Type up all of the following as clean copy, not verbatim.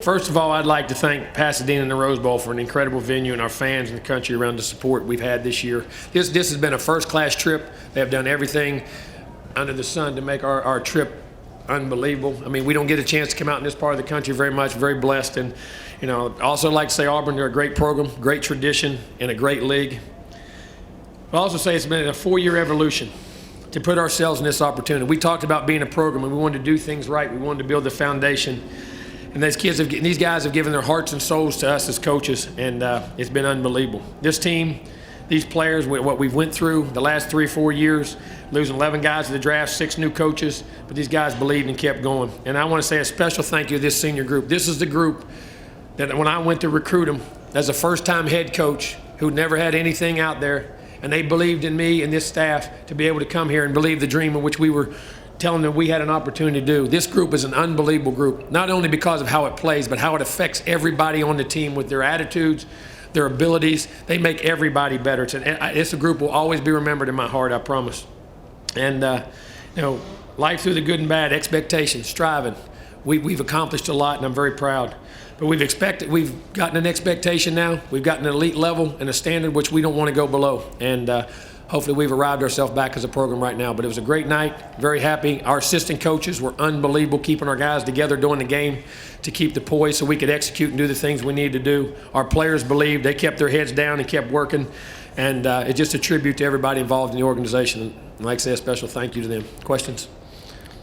First of all, I'd like to thank Pasadena and the Rose Bowl for an incredible venue and our fans in the country around the support we've had this year. This has been a first-class trip. They have done everything under the sun to make our trip unbelievable. I mean, we don't get a chance to come out in this part of the country very much. Very blessed. And, I also like to say Auburn, they're a great program, great tradition, and a great league. I'll also say it's been a 4-year evolution to put ourselves in this opportunity. We talked about being a program, and we wanted to do things right. We wanted to build the foundation. And these guys have given their hearts and souls to us as coaches, and it's been unbelievable. This team, these players, what we've went through the last 3 or 4 years, losing 11 guys to the draft, 6 new coaches, but these guys believed and kept going. And I want to say a special thank you to this senior group. This is the group that when I went to recruit them as a first-time head coach who never had anything out there, and they believed in me and this staff to be able to come here and believe the dream in which we were telling them we had an opportunity to do. This group is an unbelievable group, not only because of how it plays, but how it affects everybody on the team with their attitudes, their abilities. They make everybody better. It's a group will always be remembered in my heart, I promise. And, life through the good and bad, expectations, striving. We've accomplished a lot, and I'm very proud. But we've gotten an expectation now. We've gotten an elite level and a standard which we don't want to go below. And hopefully we've arrived ourselves back as a program right now. But it was a great night, very happy. Our assistant coaches were unbelievable, keeping our guys together during the game to keep the poise so we could execute and do the things we needed to do. Our players believed. They kept their heads down and kept working. And it's just a tribute to everybody involved in the organization. And like I say, a special thank you to them. Questions?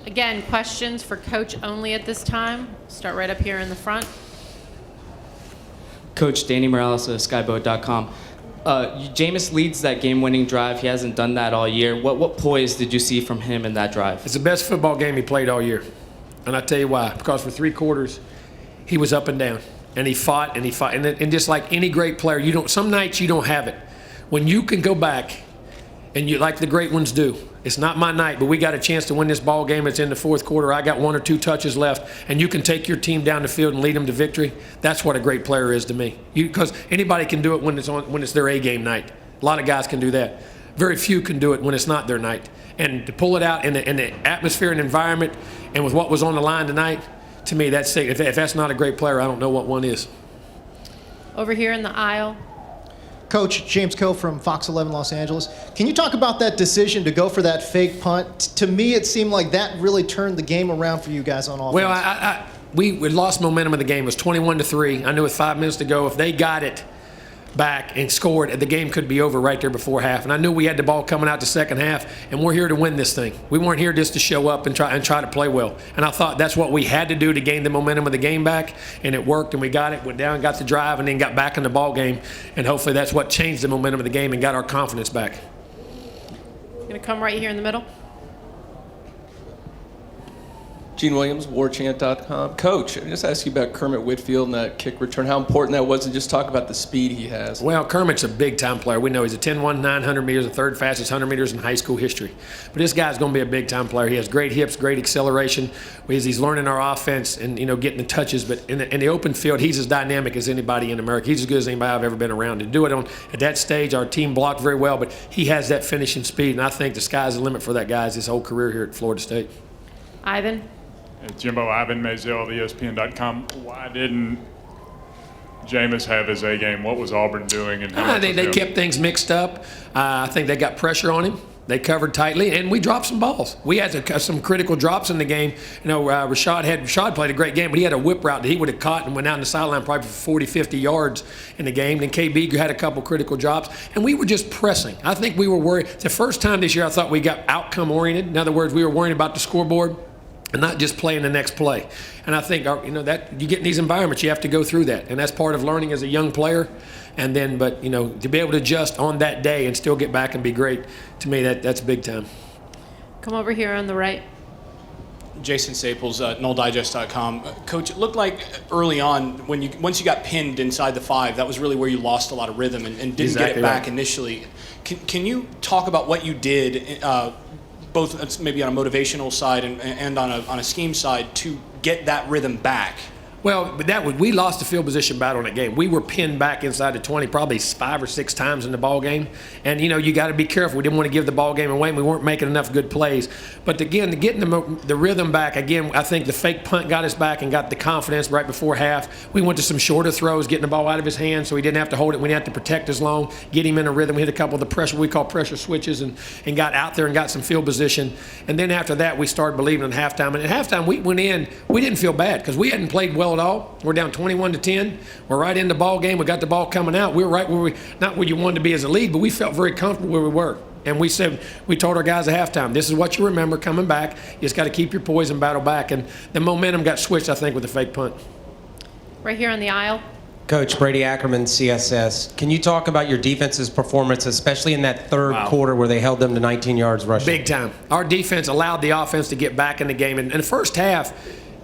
Again, questions for Coach only at this time. Start right up here in the front. Coach Danny Morales of Skyboat.com. Jameis leads that game-winning drive. He hasn't done that all year. What poise did you see from him in that drive? It's the best football game he played all year. And I tell you why. Because for 3 quarters, he was up and down. And he fought and he fought. And just like any great player, some nights you don't have it. When you can go back and you like the great ones do. It's not my night, but we got a chance to win this ball game. It's in the 4th quarter. I got 1 or 2 touches left, and you can take your team down the field and lead them to victory. That's what a great player is to me. Because anybody can do it when it's their A-game night. A lot of guys can do that. Very few can do it when it's not their night. And to pull it out in the atmosphere and environment, and with what was on the line tonight, to me, that's safe. If that's not a great player, I don't know what one is. Over here in the aisle. Coach, James Coe from Fox 11 Los Angeles. Can you talk about that decision to go for that fake punt? To me, it seemed like that really turned the game around for you guys on offense. Well, we lost momentum of the game. It was 21-3. I knew with 5 minutes to go, if they got it back and scored, the game could be over right there before half. And I knew we had the ball coming out the second half, and we're here to win this thing. We weren't here just to show up and try to play well. And I thought that's what we had to do to gain the momentum of the game back, and it worked, and we got it, went down, got the drive, and then got back in the ball game. And hopefully that's what changed the momentum of the game and got our confidence back. Going to come right here in the middle. Gene Williams, warchant.com. Coach, I just asked you about Kermit Whitfield and that kick return, how important that was, and just talk about the speed he has. Well, Kermit's a big-time player. We know he's a 10-1, 900 meters, the 3rd fastest 100 meters in high school history. But this guy's going to be a big-time player. He has great hips, great acceleration. He's learning our offense and, getting the touches. But in the open field, he's as dynamic as anybody in America. He's as good as anybody I've ever been around. To do it at that stage, our team blocked very well, but he has that finishing speed. And I think the sky's the limit for that guy his whole career here at Florida State. Ivan. Jimbo, Ivan Mazel of ESPN.com. Why didn't Jameis have his A game? What was Auburn doing? And they kept things mixed up. I think they got pressure on him. They covered tightly, and we dropped some balls. We had some critical drops in the game. Rashad played a great game, but he had a whip route that he would have caught and went down the sideline probably for 40, 50 yards in the game. Then KB had a couple critical drops, and we were just pressing. I think we were worried. It's the first time this year I thought we got outcome-oriented. In other words, we were worrying about the scoreboard and not just playing the next play. And I think that you get in these environments, you have to go through that, and that's part of learning as a young player. And then, to be able to adjust on that day and still get back and be great, to me, that's big time. Come over here on the right. Jason Staples, NoleDigest.com. Coach, it looked like early on once you got pinned inside the 5, that was really where you lost a lot of rhythm and didn't Exactly get it back right. Initially. Can you talk about what you did? Both maybe on a motivational side and on a scheme side to get that rhythm back? Well, but we lost the field position battle in that game. We were pinned back inside the 20 probably 5 or 6 times in the ball game. And, you got to be careful. We didn't want to give the ball game away, and we weren't making enough good plays. But, again, to get the rhythm back, again, I think the fake punt got us back and got the confidence right before half. We went to some shorter throws, getting the ball out of his hands so he didn't have to hold it. We didn't have to protect as long, get him in a rhythm. We hit a couple of the pressure, we call pressure switches, and got out there and got some field position. And then after that, we started believing in halftime. And at halftime, we went in, we didn't feel bad because we hadn't played well at all. We're down 21-10. We're right in the ball game. We got the ball coming out. We were right where not where you wanted to be as a lead, but we felt very comfortable where we were. And we told our guys at halftime, this is what you remember coming back. You just got to keep your poise and battle back. And the momentum got switched, I think, with the fake punt. Right here on the aisle. Coach Brady Ackerman, CSS. Can you talk about your defense's performance, especially in that third quarter where they held them to 19 yards rushing? Big time. Our defense allowed the offense to get back in the game. And in the first half,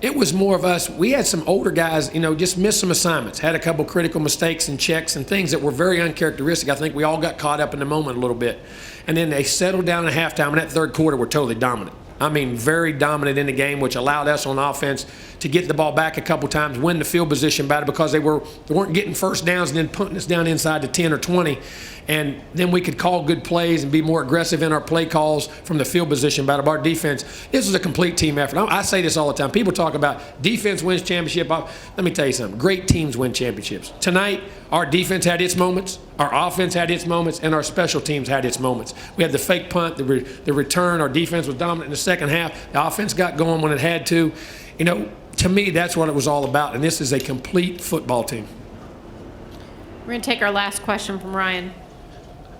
it was more of us. We had some older guys, just missed some assignments, had a couple critical mistakes and checks and things that were very uncharacteristic. I think we all got caught up in the moment a little bit. And then they settled down at halftime, and that third quarter were totally dominant. I mean, very dominant in the game, which allowed us on offense to get the ball back a couple times, win the field position battle because they weren't getting first downs and then punting us down inside the 10 or 20. And then we could call good plays and be more aggressive in our play calls from the field position battle. Our defense, this was a complete team effort. I say this all the time. People talk about defense wins championship. Let me tell you something. Great teams win championships. Tonight, our defense had its moments, our offense had its moments, and our special teams had its moments. We had the fake punt, the return. Our defense was dominant in the second half. The offense got going when it had to. To me, that's what it was all about, and this is a complete football team. We're going to take our last question from Ryan.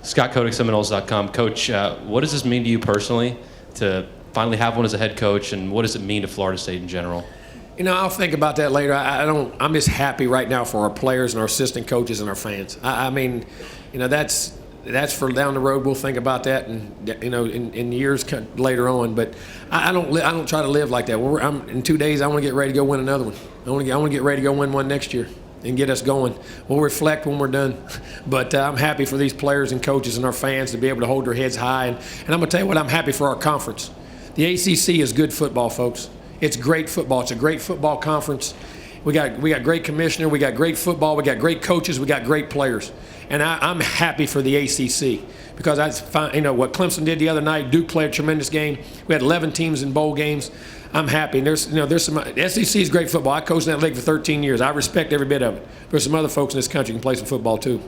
Scott Koenig, Seminoles.com. Coach, what does this mean to you personally to finally have one as a head coach, and what does it mean to Florida State in general? I'll think about that later. I'm just happy right now for our players and our assistant coaches and our fans. That's for down the road. We'll think about that, and in years later on. But I don't try to live like that. In 2 days, I want to get ready to go win another one. I want to get ready to go win one next year and get us going. We'll reflect when we're done. But I'm happy for these players and coaches and our fans to be able to hold their heads high. And I'm going to tell you what, I'm happy for our conference. The ACC is good football, folks. It's great football. It's a great football conference. We got great commissioner. We got great football. We got great coaches. We got great players. And I'm happy for the ACC because what Clemson did the other night. Duke played a tremendous game. We had 11 teams in bowl games. I'm happy. And there's some SEC is great football. I coached in that league for 13 years. I respect every bit of it. There's some other folks in this country who can play some football too.